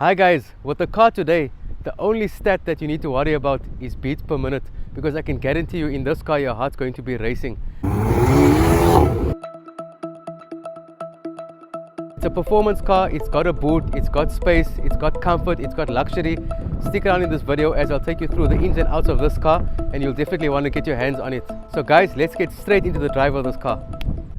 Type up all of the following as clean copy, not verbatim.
Hi guys, with the car today, the only stat that you need to worry about is beats per minute, because I can guarantee you in this car your heart's going to be racing. It's a performance car, it's got a boot, it's got space, it's got comfort, it's got luxury. Stick around in this video as I'll take you through the ins and outs of this car, and you'll definitely want to get your hands on it. So guys, let's get straight into the drive of this car.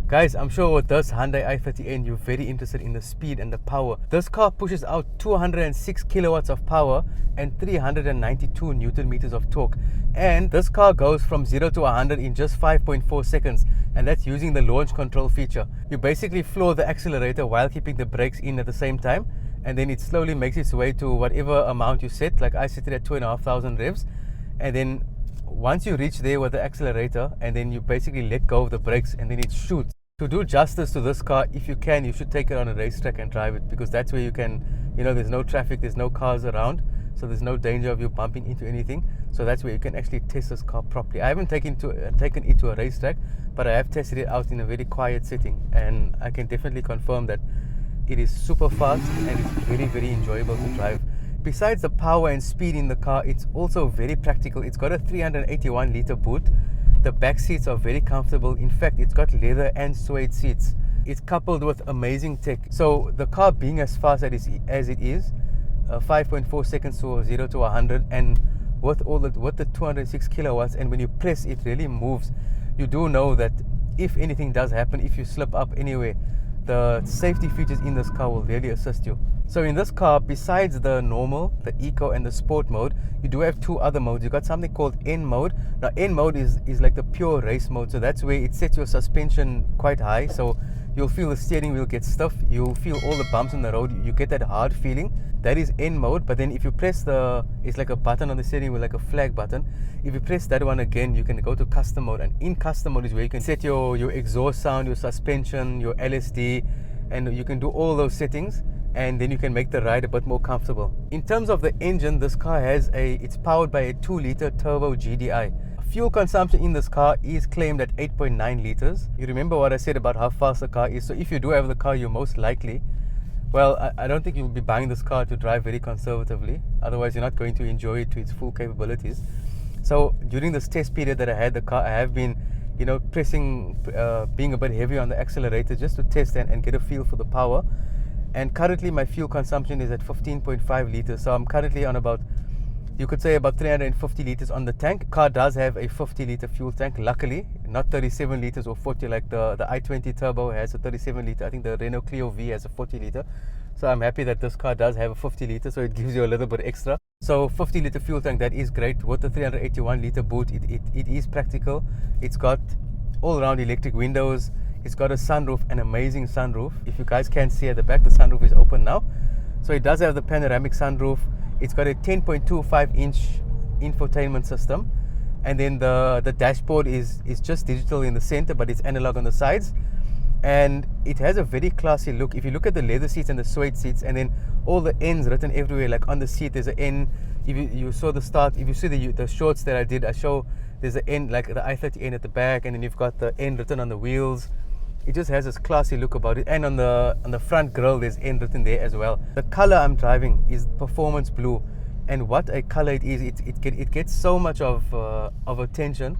Guys, I'm sure with this Hyundai i30N, you're very interested in the speed and the power. This car pushes out 206 kilowatts of power and 392 Newton meters of torque. And this car goes from 0 to 100 in just 5.4 seconds. And that's using the launch control feature. You basically floor the accelerator while keeping the brakes in at the same time. And then it slowly makes its way to whatever amount you set. Like I set it at 2,500 revs. And then once you reach there with the accelerator, and then you basically let go of the brakes, and then it shoots. To do justice to this car, if you can, you should take it on a racetrack and drive it, because that's where you can, there's no traffic, there's no cars around, so there's no danger of you bumping into anything. So that's where you can actually test this car properly. I haven't taken it to a racetrack, but I have tested it out in a very quiet setting, and I can definitely confirm that it is super fast and it's very, very enjoyable to drive. Besides the power and speed in the car, it's also very practical. It's got a 381 litre boot. The back seats are very comfortable. In fact, it's got leather and suede seats. It's coupled with amazing tech. So the car being as fast as it is, 5.4 seconds to 0 to 100, and with the 206 kilowatts, and when you press, it really moves. You do know that if anything does happen, if you slip up anywhere, the safety features in this car will really assist you. So in this car, besides the normal, the eco and the sport mode, you do have two other modes. You got something called N mode. Now N mode is like the pure race mode. So that's where it sets your suspension quite high. So you'll feel the steering wheel get stiff. You'll feel all the bumps on the road. You get that hard feeling. That is N mode. But then if you press it's like a button on the steering wheel, like a flag button. If you press that one again, you can go to custom mode. And in custom mode is where you can set your exhaust sound, your suspension, your LSD, and you can do all those settings. And then you can make the ride a bit more comfortable. In terms of the engine, this car it's powered by a 2-liter turbo GDI. Fuel consumption in this car is claimed at 8.9 liters. You remember what I said about how fast the car is. So if you do have the car, you're most likely, I don't think you'll be buying this car to drive very conservatively. Otherwise, you're not going to enjoy it to its full capabilities. So during this test period that I had the car, I have been, pressing, being a bit heavy on the accelerator just to test and get a feel for the power. And currently my fuel consumption is at 15.5 liters. So I'm currently on you could say about 350 liters on the tank. Car does have a 50 liter fuel tank, luckily, not 37 liters or 40 like the i20 Turbo has a 37 liter. I think the Renault Clio V has a 40 liter. So I'm happy that this car does have a 50 liter, so it gives you a little bit extra. So 50 liter fuel tank, that is great. With the 381 liter boot, it is practical. It's got all-round electric windows. It's got a sunroof, an amazing sunroof. If you guys can see at the back, the sunroof is open now. So it does have the panoramic sunroof. It's got a 10.25 inch infotainment system. And then the dashboard is just digital in the center, but it's analog on the sides. And it has a very classy look. If you look at the leather seats and the suede seats, and then all the N's written everywhere, like on the seat there's an N. If you saw the start, if you see the shorts that I did, I show there's an N, like the i30N at the back, and then you've got the N written on the wheels. It just has this classy look about it, and on the front grille there's N written there as well. The color I'm driving is performance blue, and what a color it is! It gets so much of attention.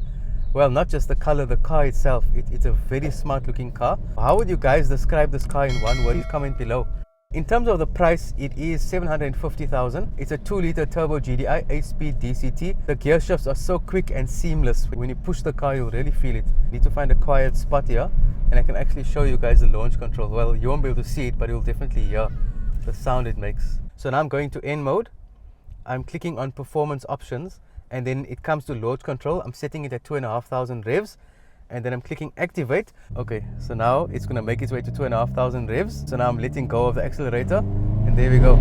Well, not just the color, the car itself. It's a very smart looking car. How would you guys describe this car in one word? Please comment below. In terms of the price, it is 750,000. It's a 2-liter turbo GDI, 8-speed DCT. The gear shifts are so quick and seamless. When you push the car, you'll really feel it. You need to find a quiet spot here, and I can actually show you guys the launch control. Well, you won't be able to see it, but you'll definitely hear the sound it makes. So now I'm going to N mode. I'm clicking on performance options, and then it comes to launch control. I'm setting it at 2,500 revs. And then I'm clicking activate. Okay, so now it's gonna make its way to 2,500 revs. So now I'm letting go of the accelerator, and there we go.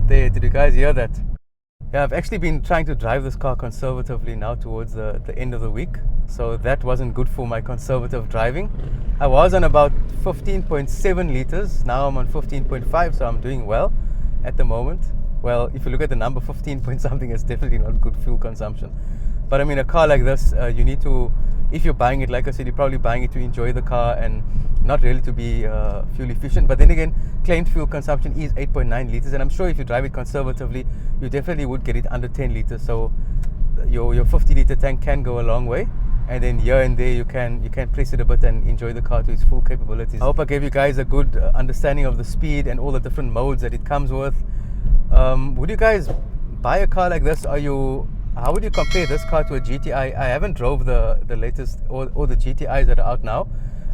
There, did you guys hear that? Yeah, I've actually been trying to drive this car conservatively now towards the end of the week. So that wasn't good for my conservative driving. I was on about 15.7 liters. Now I'm on 15.5, so I'm doing well at the moment. Well, if you look at the number 15 point something, it's definitely not good fuel consumption. But I mean, a car like this, you need to, if you're buying it, like I said, you're probably buying it to enjoy the car and not really to be fuel efficient. But then again, claimed fuel consumption is 8.9 liters, and I'm sure if you drive it conservatively, you definitely would get it under 10 liters. So your 50-liter tank can go a long way, and then here and there you can press it a bit and enjoy the car to its full capabilities. I hope I gave you guys a good understanding of the speed and all the different modes that it comes with. Would you guys buy a car like this? How would you compare this car to a GTI? I haven't drove the latest or the GTIs that are out now.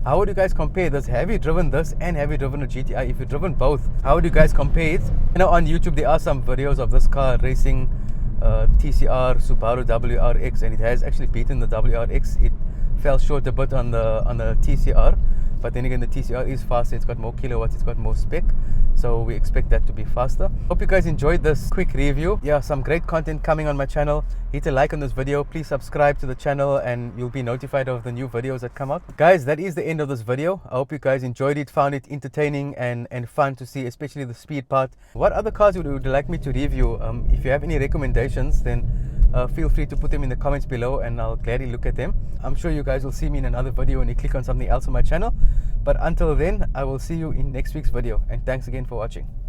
How would you guys compare this? Have you driven this and have you driven a GTI? If you've driven both, how would you guys compare it? You know, on YouTube there are some videos of this car racing TCR Subaru WRX, and it has actually beaten the WRX. It fell short a bit on the TCR, but then again the TCR is faster. It's got more kilowatts, it's got more spec, so we expect that to be faster. Hope you guys enjoyed this quick review. Yeah, some great content coming on my channel. Hit a like on this video, please subscribe to the channel and you'll be notified of the new videos that come out. Guys, that is the end of this video. I hope you guys enjoyed it, found it entertaining and fun to see, especially the speed part. What other cars would you like me to review? If you have any recommendations, then feel free to put them in the comments below and I'll gladly look at them. I'm sure you guys will see me in another video when you click on something else on my channel. But until then, I will see you in next week's video, and thanks again for watching.